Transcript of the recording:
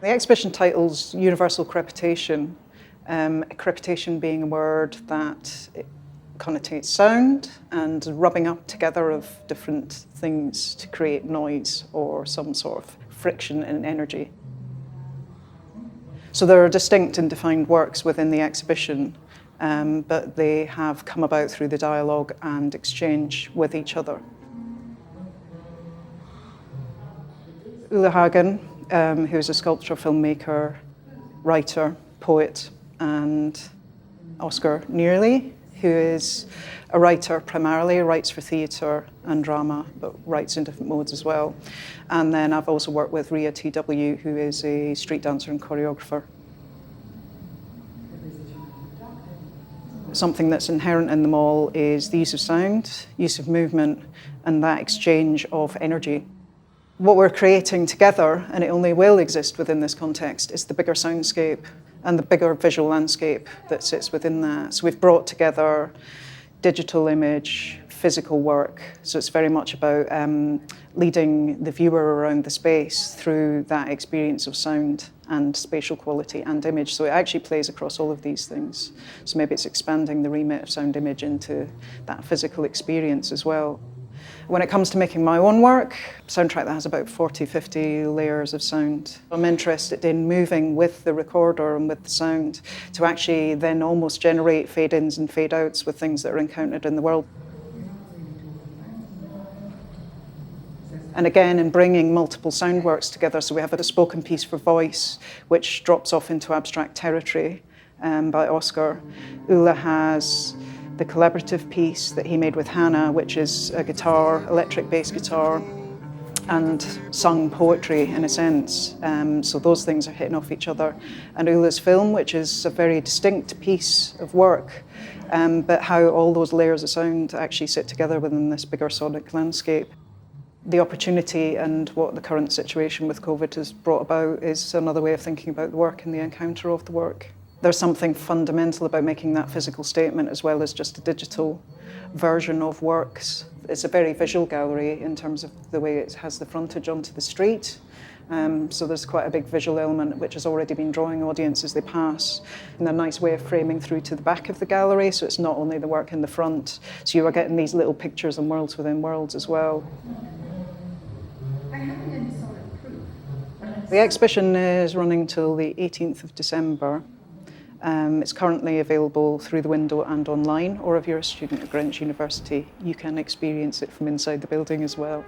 The exhibition title's Universal Crepitation, crepitation being a word that connotates sound and rubbing up together of different things to create noise or some sort of friction and energy. So there are distinct and defined works within the exhibition, but they have come about through the dialogue and exchange with each other. Ole Hagen, who's a sculptor, filmmaker, writer, poet, and Oscar Nearly, who is a writer primarily, writes for theatre and drama, but writes in different modes as well. And then I've also worked with Rhea T-W, who is a street dancer and choreographer. Something that's inherent in them all is the use of sound, use of movement, and that exchange of energy. What we're creating together, and it only will exist within this context, is the bigger soundscape and the bigger visual landscape that sits within that. So we've brought together digital image, physical work. So it's very much about leading the viewer around the space through that experience of sound and spatial quality and image. So it actually plays across all of these things. So maybe it's expanding the remit of sound image into that physical experience as well. When it comes to making my own work, soundtrack that has about 40, 50 layers of sound. I'm interested in moving with the recorder and with the sound to actually then almost generate fade-ins and fade-outs with things that are encountered in the world. And again, in bringing multiple sound works together, so we have a spoken piece for voice, which drops off into abstract territory by Oscar. Ole has the collaborative piece that he made with Hannah, which is a guitar, electric bass guitar, and sung poetry in a sense. So those things are hitting off each other. And Ole's film, which is a very distinct piece of work, but how all those layers of sound actually sit together within this bigger sonic landscape. The opportunity and what the current situation with COVID has brought about is another way of thinking about the work and the encounter of the work. There's something fundamental about making that physical statement as well as just a digital version of works. It's a very visual gallery in terms of the way it has the frontage onto the street. So there's quite a big visual element which has already been drawing audience as they pass, and a nice way of framing through to the back of the gallery, so it's not only the work in the front, so you are getting these little pictures and worlds within worlds as well. The exhibition is running till the 18th of December. It's currently available through the window and online, or if you're a student at Greenwich University, you can experience it from inside the building as well.